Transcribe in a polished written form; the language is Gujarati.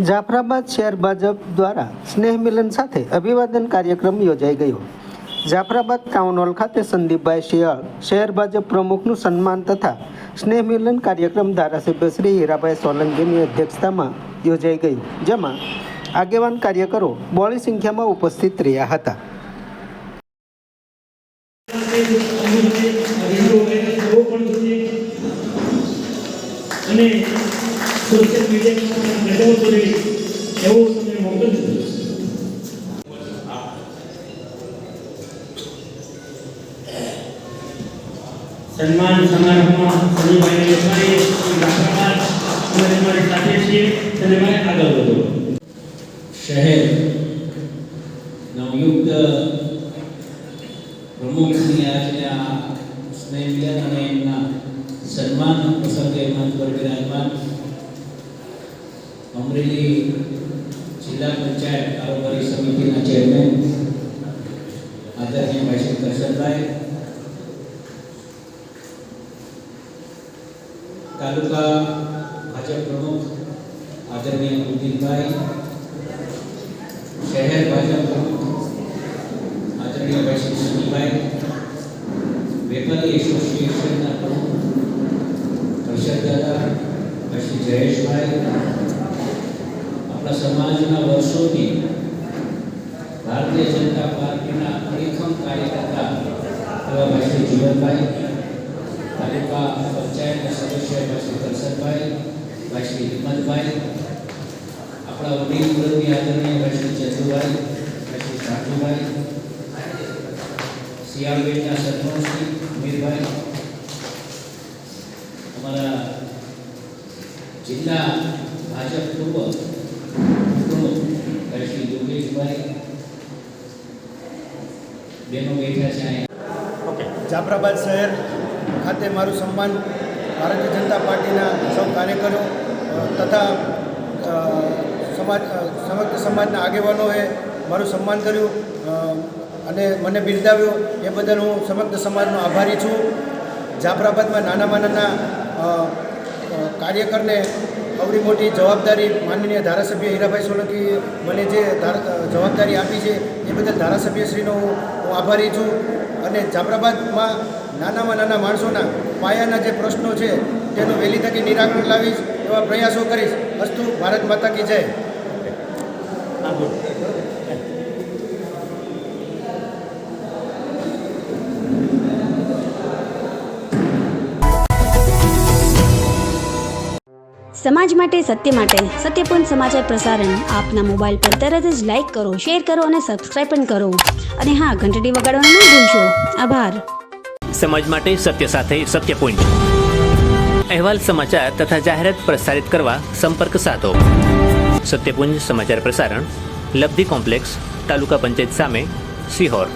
જાફરાબાદ શહેર ભાજપ દ્વારા સ્નેહ મિલન સાથે અભિવાદન કાર્યક્રમ યોજાઈ ગયો। જાફરાબાદ ટાઉન હોલ ખાતે સંદીપભાઈ શિયાળ શહેર ભાજપ પ્રમુખનું સન્માન તથા સ્નેહ મિલન કાર્યક્રમ ધારાસભ્ય શ્રી હીરાભાઈ સોલંકીની અધ્યક્ષતામાં યોજાઈ ગયું, જેમાં આગેવાન કાર્યકરો બહોળી સંખ્યામાં ઉપસ્થિત રહ્યા હતા। सोशल मीडिया सन्मान समारोह में सभी भाई हमारे साथी छे અને ભાઈ આગળ વધો। શહેર નવયુક્ત પ્રમુખની આજના સ્નેહ મિલન અને એમના સન્માન પ્રસંગે મંચ પર વિરાજમાન અમરેલી જિલ્લા પંચાયત કારોબારી સમિતિના ચેરમેન આદરણીય ભાઈ શ્રી કરશનભાઈ, તાલુકા ભાજપ પ્રમુખ આદરણીય કુલદીપભાઈ, શહેર ભાજપ પ્રમુખ આદરણીય ભાઈ શ્રી સુનીભાઈ, વેપારી એસોસિએશનના પ્રમુખ હર્ષદદાદા, ભાઈ શ્રી જયેશભાઈ, આપણા સમાજના વર્ષોથી ભારતીય જનતા પાર્ટીના અડીખમ કાર્યકર્તા એવા ભાઈ શ્રી જીવનભાઈ, તાલુકા પંચાયતના સદસ્ય ભાઈ શ્રી કરશનભાઈ, ભાઈ શ્રી હિંમતભાઈ, આપણા વડીલ મુરબ્બી આદરણીય ભાઈ શ્રી ચંદુભાઈ, ભાઈ શ્રી સાઠુભાઈ, શિયાળબેટના સરપંચ શ્રી મીરભાઈ, અમારા જિલ્લા ભાજપ પૂર્વ પ્રમુખ ભાઈ શ્રી યોગેશભાઈ, બેનો બેઠા છે। જાફરાબાદ શહેર ખાતે મારું સન્માન ભારતીય જનતા પાર્ટીના સૌ કાર્યકરો તથા સમગ્ર સમાજના આગેવાનોએ મારું સન્માન કર્યું અને મને બિરદાવ્યો, એ બદલ હું સમગ્ર સમાજનો આભારી છું। જાફરાબાદમાં નાનામાં નાના કાર્યકરને આવડી મોટી જવાબદારી માનનીય ધારાસભ્ય હીરાભાઈ સોલંકી મને જે જવાબદારી આપી છે એ બદલ ધારાસભ્યશ્રીનો હું આભારી છું। અને જાફરાબાદમાં નાનામાં નાના માણસોના પાયાના જે પ્રશ્નો છે તેનું વહેલી તકે નિરાકરણ લાવીશ એવા પ્રયાસો કરીશ। અસ્તુ, ભારત માતા કી જય। સમાજ માટે, સત્ય માટે, સત્યપૂર્ણ સમાચાર પ્રસારણ આપના મોબાઈલ પર તરત જ લાઈક કરો, શેર કરો અને સબસ્ક્રાઈબ પણ કરો। અને હા, ઘંટડી વગાડવાનું ન ભૂલશો। આભાર। સમાજ માટે સત્ય સાથે સત્ય પોઈન્ટ અહેવાલ, સમાચાર તથા જાહેરાત પ્રસારિત કરવા સંપર્ક સાધો। સત્યપુંજ સમાચાર પ્રસારણ, લબ્ધિ કોમ્પ્લેક્સ, તાલુકા પંચાયત સામે, સિહોર।